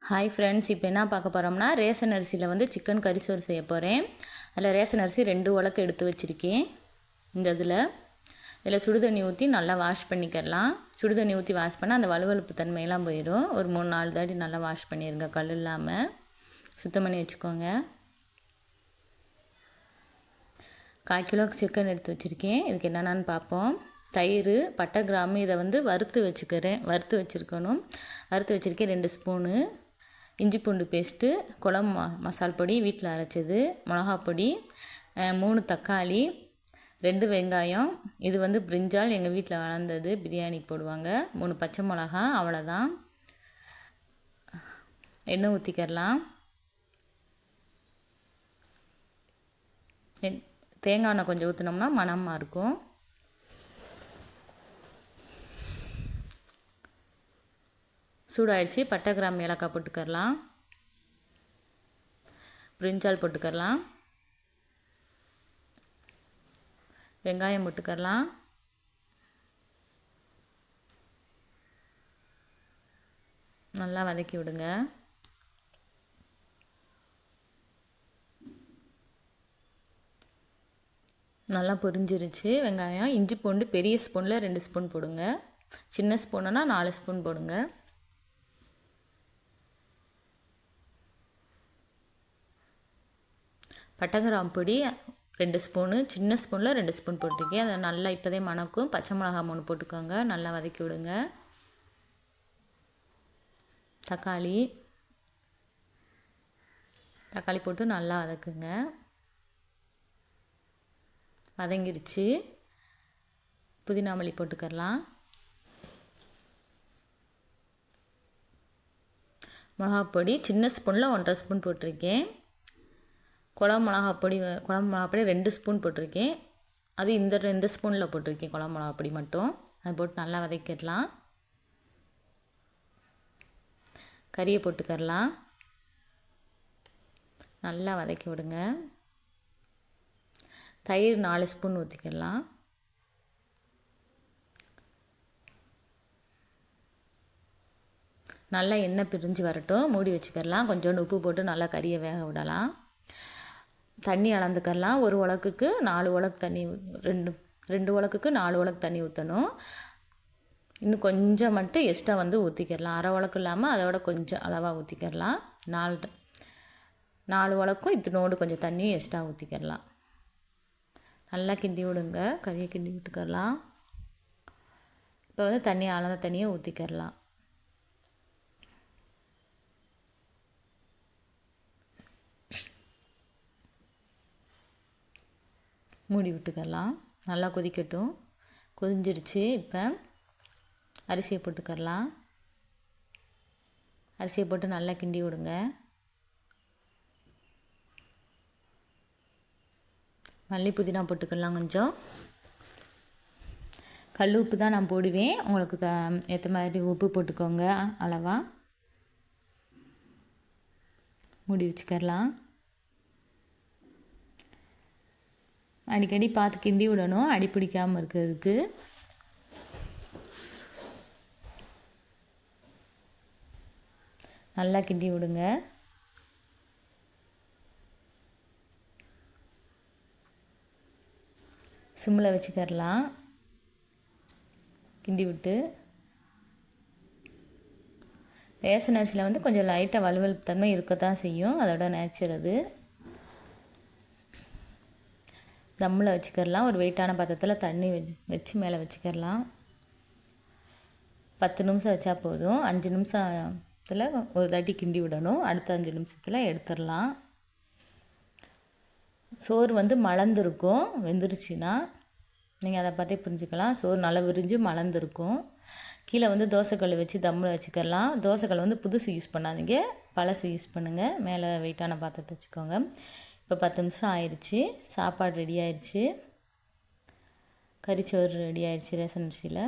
Hi friends, இப்போ என்ன பார்க்க போகிறோம்னா ரேஷன் அரிசியில் வந்து சிக்கன் கறி சோறு செய்ய போகிறேன். அதில் ரேஷன் அரிசி 2 உலக்கு எடுத்து வச்சுருக்கேன். இதில் சுடுதண்ணி ஊற்றி நல்லா வாஷ் பண்ணிக்கிறலாம். சுடுதண்ணி ஊற்றி வாஷ் பண்ணால் அந்த வலுவலுப்பு தன்மையெல்லாம் போயிடும். ஒரு 3-4 தாட்டி நல்லா வாஷ் பண்ணிடுங்க, கல் இல்லாமல் சுத்தம் பண்ணி வச்சுக்கோங்க. 1/4 கிலோ சிக்கன் எடுத்து வச்சுருக்கேன். இதுக்கு என்னென்னு பார்ப்போம். தயிர், பட்டை, கிராம்பு இதை வந்து வறுத்து வச்சுருக்கணும். வறுத்து வச்சுருக்கேன். 2 ஸ்பூனு இஞ்சி பூண்டு பேஸ்ட்டு, குழம்பு மசால் பொடி வீட்டில் அரைச்சது, மிளகாப்பொடி, 3 தக்காளி, 2 வெங்காயம். இது வந்து பிரிஞ்சால் எங்கள் வீட்டில் வளர்ந்தது, பிரியாணிக்கு போடுவாங்க. 3 பச்சை மிளகா, அவ்வளோதான். எண்ணெய் ஊற்றிக்கிறலாம். தேங்காய் எண்ணெய் கொஞ்சம் ஊற்றினோம்னா மணமாக இருக்கும். சூடாயிடுச்சு. பட்டை, கிராம்பு, ஏலக்காய் போட்டுக்கரலாம். பிரிஞ்சால் போட்டுக்கரலாம். வெங்காயம் போட்டுக்கரலாம். நல்லா வதக்கி விடுங்க. நல்லா பொரிஞ்சிருச்சு வெங்காயம். இஞ்சி பூண்டு பெரிய ஸ்பூனில் 2 ஸ்பூன் போடுங்க. சின்ன ஸ்பூனுன்னா 4 ஸ்பூன் போடுங்க. பட்டை, கிராம்பு பொடி 2 ஸ்பூனு, சின்ன ஸ்பூனில் 2 ஸ்பூன் போட்டிருக்கேன். அதை நல்லா இப்போதே மணக்கும். பச்சை மிளகா 3 போட்டுக்கோங்க. நல்லா வதக்கி விடுங்க. தக்காளி போட்டு நல்லா வதக்குங்க. வதங்கிருச்சு. புதினா மல்லி போட்டுக்கரலாம். மிளகாப்பொடி சின்ன ஸ்பூனில் 1.5 ஸ்பூன் போட்டிருக்கேன். குழம்பு மிளகாப்பொடி 2 ஸ்பூன் போட்டிருக்கேன். அது இந்த ஸ்பூனில் போட்டிருக்கேன். குழம்பு மிளகாப்பொடி மட்டும் அதை போட்டு நல்லா வதக்கிடலாம். கறியை போட்டுக்கரலாம். நல்லா வதக்கி விடுங்க. தயிர் 4 ஸ்பூன் ஊற்றிக்கிடலாம். நல்லா எண்ணெய் பிரிஞ்சு வரட்டும். மூடி வச்சுக்கிடலாம். கொஞ்சோண்டு உப்பு போட்டு நல்லா கறியை வேக விடலாம். தண்ணி அளந்துக்கரலாம். 1 உலக்குக்கு 4 உலக்கு தண்ணி, 2 உலக்குக்கு 4 உலக்கு தண்ணி ஊற்றணும். இன்னும் கொஞ்சம் மட்டும் எக்ஸ்ட்ரா வந்து ஊற்றிக்கிடலாம். அரை உலக்கு இல்லாமல் அதோட கொஞ்சம் அளவாக ஊற்றிக்கிடலாம். 4 உலக்கும் இத்தினோடு கொஞ்சம் தண்ணியும் எக்ஸ்ட்ரா ஊற்றிக்கிடலாம். நல்லா கிண்டி விடுங்க. கறியை கிண்டி விட்டுக்கிடலாம். இப்போ வந்து அளந்த தண்ணியை ஊற்றிக்கிடலாம். மூடி விட்டுக்கரலாம். நல்லா கொதிக்கட்டும். கொதிஞ்சிருச்சு. இப்போ அரிசியை போட்டுக்கரலாம். அரிசியை போட்டு நல்லா கிண்டி விடுங்க. மல்லி புதினா போட்டுக்கலாம். கொஞ்சம் கல் உப்பு தான் நான் போடுவேன். உங்களுக்கு ஏற்ற மாதிரி உப்பு போட்டுக்கோங்க அளவாக. மூடி வச்சுக்கரலாம். அடிக்கடி பார்த்து கிண்டி விடணும், அடி பிடிக்காமல் இருக்கிறதுக்கு. நல்லா கிண்டி விடுங்க. சிம்மில் வச்சுக்கரலாம். கிண்டி விட்டு ரேஷன் அரிசியில் வந்து கொஞ்சம் லைட்டாக வலுவலுப்பு தன்மை இருக்கத்தான் செய்யும். அதோட நேச்சர் அது. தம்மில் வச்சுக்கரலாம். ஒரு வெயிட்டான பாத்திரத்தில் தண்ணி வச்சு மேலே வச்சுக்கரலாம். 10 நிமிஷம் வச்சா போதும். 5 நிமிஷத்தில் ஒரு தாட்டி கிண்டி விடணும். அடுத்த 5 நிமிஷத்தில் எடுத்துடலாம். சோறு வந்து மலர்ந்துருக்கும். வெந்துருச்சுன்னா நீங்கள் அதை பார்த்தே புரிஞ்சுக்கலாம். சோறு நல்லா விரிஞ்சு மலர்ந்துருக்கும். கீழே வந்து தோசைக்கல் வச்சு தம்மில் வச்சுக்கலாம். தோசைக்கல் வந்து புதுசு யூஸ் பண்ணாதீங்க, பழசு யூஸ் பண்ணுங்கள். மேலே வெயிட்டான பாத்திரத்தை வச்சுக்கோங்க. இப்போ 10 நிமிஷம் ஆயிடுச்சு. சாப்பாடு ரெடி ஆயிடுச்சு. கறிச்சோறு ரெடி ஆயிடுச்சு ரேஷன் அரிசியில்.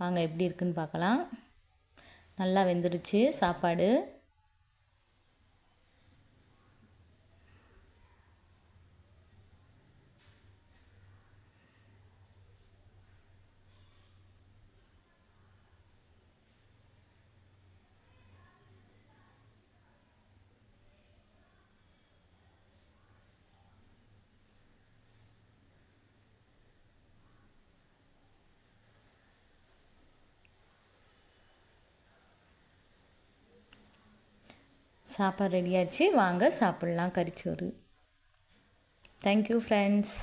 வாங்க எப்படி இருக்குன்னு பார்க்கலாம். நல்லா வெந்துருச்சு சாப்பாடு. சாப்பாடு ரெடியாச்சு, வாங்க சாப்பிட்லாம் கறிச்சோறு. Thank you friends.